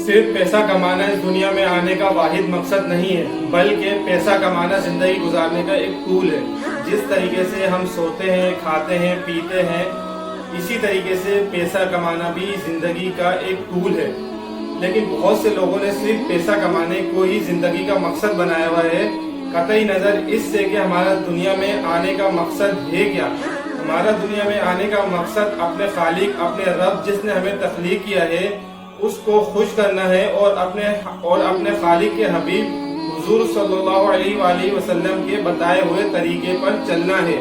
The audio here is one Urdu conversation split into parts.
صرف پیسہ کمانا اس دنیا میں آنے کا واحد مقصد نہیں ہے، بلکہ پیسہ کمانا زندگی گزارنے کا ایک ٹول ہے۔ جس طریقے سے ہم سوتے ہیں، کھاتے ہیں، پیتے ہیں، اسی طریقے سے پیسہ کمانا بھی زندگی کا ایک ٹول ہے۔ لیکن بہت سے لوگوں نے صرف پیسہ کمانے کو ہی زندگی کا مقصد بنایا ہوا ہے، قطعی نظر اس سے کہ ہمارا دنیا میں آنے کا مقصد ہے کیا۔ ہمارا دنیا میں آنے کا مقصد اپنے خالق، اپنے رب جس نے ہمیں تخلیق کیا ہے، اس کو خوش کرنا ہے اور اپنے خالق کے حبیب حضور صلی اللہ علیہ وآلہ وسلم کے بتائے ہوئے طریقے پر چلنا ہے۔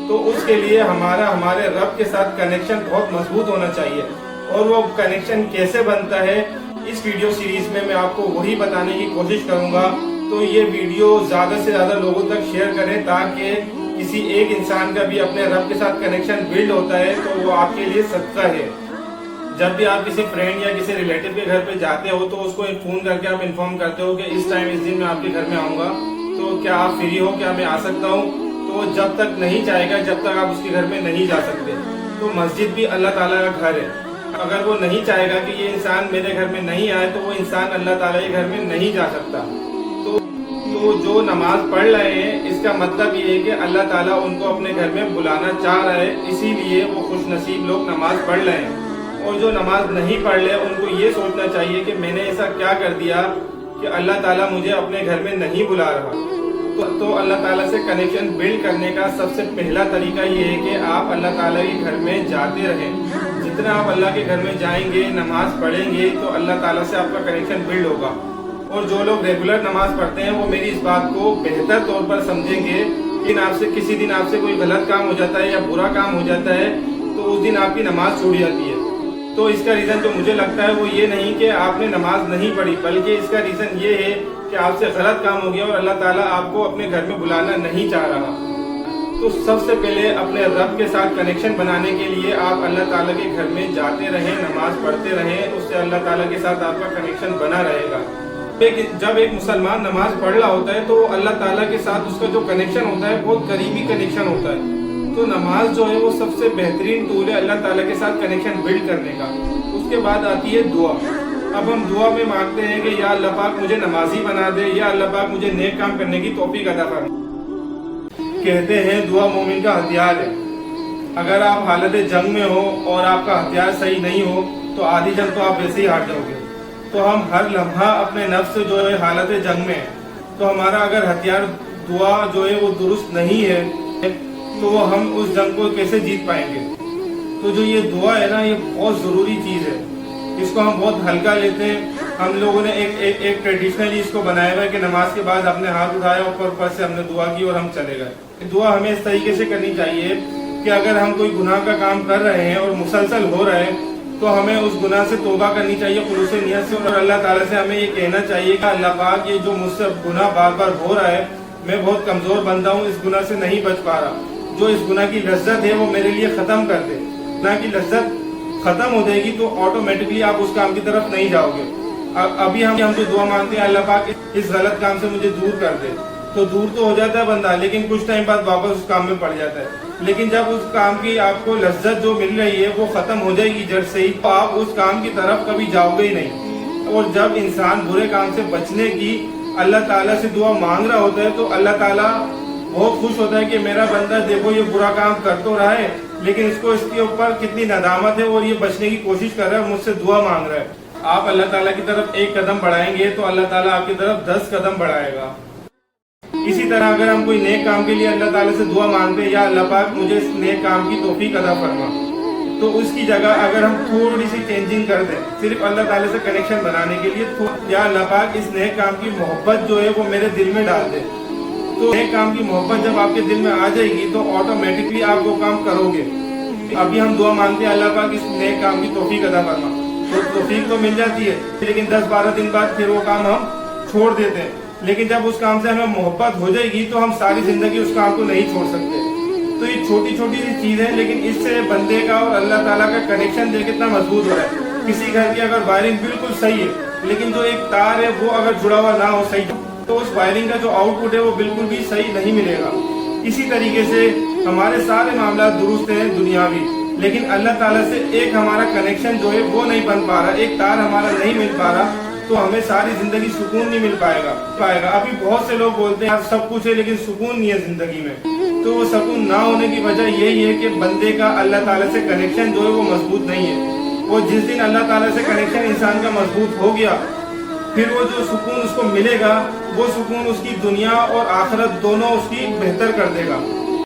تو اس کے لیے ہمارے رب کے ساتھ کنیکشن بہت مضبوط ہونا چاہیے، اور وہ کنیکشن کیسے بنتا ہے اس ویڈیو سیریز میں میں آپ کو وہی بتانے کی کوشش کروں گا۔ تو یہ ویڈیو زیادہ سے زیادہ لوگوں تک شیئر کریں تاکہ کسی ایک انسان کا بھی اپنے رب کے ساتھ کنیکشن بلڈ ہوتا ہے تو وہ آپ کے لیے صدقہ ہے۔ جب بھی آپ کسی فرینڈ یا کسی ریلیٹیو کے گھر پہ جاتے ہو تو اس کو فون کر کے آپ انفارم کرتے ہو کہ اس ٹائم اس دن میں آپ کے گھر میں آؤں گا، تو کیا آپ فری ہو، کیا میں آ سکتا ہوں؟ تو جب تک نہیں جائے گا جب تک آپ اس کے گھر میں نہیں جا سکتے۔ تو مسجد بھی اللہ تعالیٰ کا گھر ہے، اگر وہ نہیں چاہے گا کہ یہ انسان میرے گھر میں نہیں آئے تو وہ انسان اللہ تعالیٰ کے گھر میں نہیں جا سکتا۔ تو جو نماز پڑھ رہے ہیں اس کا مطلب یہ ہے کہ اللہ تعالیٰ ان کو اپنے گھر میں بلانا چاہ رہا ہے، اسی لیے وہ خوش نصیب لوگ نماز پڑھ رہے ہیں۔ اور جو نماز نہیں پڑھ رہے ان کو یہ سوچنا چاہیے کہ میں نے ایسا کیا کر دیا کہ اللہ تعالیٰ مجھے اپنے گھر میں نہیں بلا رہا۔ تو اللہ تعالیٰ سے کنیکشن بلڈ کرنے کا سب سے پہلا طریقہ یہ ہے کہ آپ اللہ تعالیٰ کے گھر میں جاتے رہیں۔ جتنا آپ اللہ کے گھر میں جائیں گے، نماز پڑھیں گے تو اللہ تعالیٰ سے آپ کا کنیکشن بلڈ ہوگا۔ اور جو لوگ ریگولر نماز پڑھتے ہیں وہ میری اس بات کو بہتر طور پر سمجھیں گے کہ کسی دن آپ سے کوئی غلط کام ہو جاتا ہے یا برا کام ہو جاتا ہے تو اس دن آپ کی نماز چھوٹ جاتی ہے۔ تو اس کا ریزن جو مجھے لگتا ہے وہ یہ نہیں کہ آپ نے نماز نہیں پڑھی، بلکہ اس کا ریزن یہ ہے کہ آپ سے غلط کام ہو گیا اور اللہ تعالیٰ آپ کو اپنے گھر میں بلانا نہیں چاہ رہا۔ تو سب سے پہلے اپنے رب کے ساتھ کنیکشن بنانے کے لیے آپ اللہ تعالیٰ کے گھر میں جاتے رہیں، نماز پڑھتے رہیں، اس سے اللہ تعالیٰ کے ساتھ آپ کا کنیکشن بنا رہے گا۔ جب ایک مسلمان نماز پڑھ رہا ہوتا ہے تو اللہ تعالیٰ کے ساتھ اس کا جو کنیکشن ہوتا ہے بہت قریبی کنیکشن ہوتا ہے۔ تو نماز جو ہے وہ سب سے بہترین ٹول ہے اللہ تعالیٰ کے ساتھ کنیکشن بلڈ کرنے کا۔ اس کے بعد آتی ہے دعا۔ اب ہم دعا میں مانگتے ہیں کہ یا اللہ پاک مجھے نمازی بنا دے، یا اللہ پاک مجھے نیک کام کرنے کی توفیق عطا فرما۔ کہتے ہیں دعا مومن کا ہتھیار ہے۔ اگر آپ حالت جنگ میں ہو اور آپ کا ہتھیار صحیح نہیں ہو تو آدھی جنگ تو آپ ویسے ہی ہار جاؤ گے۔ تو ہم ہر لمحہ اپنے نفس جو ہے حالت جنگ میں ہے، تو ہمارا اگر ہتھیار دعا جو ہے وہ درست نہیں ہے تو ہم اس جنگ کو کیسے جیت پائیں گے؟ تو جو یہ دعا ہے نا یہ بہت ضروری چیز ہے، اس کو ہم بہت ہلکا لیتے ہیں۔ ہم لوگوں نے ایک ٹریڈیشنلی اس کو بنایا ہوا ہے کہ نماز کے بعد اپنے ہاتھ اٹھایا اوپر سے ہم نے دعا کی اور ہم چلے گئے۔ دعا ہمیں اس طریقے سے کرنی چاہیے کہ اگر ہم کوئی گناہ کا کام کر رہے ہیں اور مسلسل ہو رہا ہے تو ہمیں اس گناہ سے توبہ کرنی چاہیے خلوص نیت سے، اور اللہ تعالیٰ سے ہمیں یہ کہنا چاہیے کہ اللہ پاک یہ جو مجھ سے گناہ بار بار ہو رہا ہے، میں بہت کمزور بندہ ہوں، اس گناہ سے نہیں بچ پا رہا، جو اس گناہ کی لذت ہے وہ میرے لیے ختم کر دے۔ گناہ کی لذت ختم ہو جائے گی تو آٹومیٹکلی آپ اس کام کی طرف نہیں جاؤ گے۔ ابھی ہم جو دعا مانگتے ہیں اللہ پاک اس غلط کام سے مجھے دور کر دے، تو دور تو ہو جاتا ہے بندہ، لیکن کچھ ٹائم بعد واپس اس کام میں پڑ جاتا ہے۔ لیکن جب اس کام کی آپ کو لذت جو مل رہی ہے وہ ختم ہو جائے گی جڑ سے ہی، تو آپ اس کام کی طرف کبھی جاؤ گے ہی نہیں۔ اور جب انسان برے کام سے بچنے کی اللہ تعالیٰ سے دعا مانگ رہا ہوتا ہے تو اللہ تعالیٰ بہت خوش ہوتا ہے کہ میرا بندہ دیکھو یہ برا کام کر تو رہا ہے لیکن اس کو اس کے اوپر کتنی ندامت ہے اور یہ بچنے کی کوشش کر رہا ہے، مجھ سے دعا مانگ رہا ہے۔ آپ اللہ تعالیٰ کی طرف ایک قدم بڑھائیں گے تو اللہ تعالیٰ آپ کی طرف 10 قدم بڑھائے گا۔ اسی طرح اگر ہم کوئی نیک کام کے لیے اللہ تعالیٰ سے دعا مانگتے ہیں یا اللہ پاک مجھے اس نیک کام کی توفیق عطا فرما، تو اس کی جگہ اگر ہم تھوڑی سی چینجنگ کر دیں صرف اللہ تعالیٰ سے کنیکشن بنانے کے لیے، یا اللہ پاک اس نیک کام کی محبت جو ہے وہ میرے دل میں ڈال دے، تو نیک کام کی محبت جب آپ کے دل میں آ جائے گی تو آٹومیٹکلی آپ وہ کام کرو گے۔ ابھی ہم دعا مانگتے ہیں اللہ پاک اس نیک کام کی توفیق عطا فرما، تو توفیق تو مل جاتی ہے لیکن 10-12 دن بعد پھر وہ کام ہم چھوڑ دیتے ہیں۔ لیکن جب اس کام سے ہمیں محبت ہو جائے گی تو ہم ساری زندگی اس کام کو نہیں چھوڑ سکتے۔ تو یہ چھوٹی چھوٹی سی چیز ہے لیکن اس سے بندے کا اور اللہ تعالیٰ کا کنیکشن دیکھ کتنا مضبوط ہو رہا ہے۔ کسی گھر کی اگر وائرنگ بالکل صحیح ہے لیکن جو ایک تار ہے وہ اگر جڑا ہوا نہ ہو صحیح تو اس وائرنگ کا جو آؤٹ پٹ ہے وہ بالکل بھی صحیح نہیں ملے گا۔ اسی طریقے سے ہمارے سارے معاملات درست ہیں دنیاوی، لیکن اللہ تعالیٰ سے ایک ہمارا کنیکشن جو ہے وہ نہیں بن پا رہا، ایک تار ہمارا نہیں مل پا رہا، تو ہمیں ساری زندگی سکون نہیں مل پائے گا۔ ابھی بہت سے لوگ بولتے ہیں سب کچھ ہے لیکن سکون نہیں ہے زندگی میں، تو وہ سکون نہ ہونے کی وجہ یہی ہے کہ بندے کا اللہ تعالیٰ سے کنیکشن جو ہے وہ مضبوط نہیں ہے۔ وہ جس دن اللہ تعالیٰ سے کنیکشن انسان کا مضبوط ہو گیا، پھر وہ جو سکون اس کو ملے گا، وہ سکون اس کی دنیا اور آخرت دونوں اس کی بہتر کر دے گا۔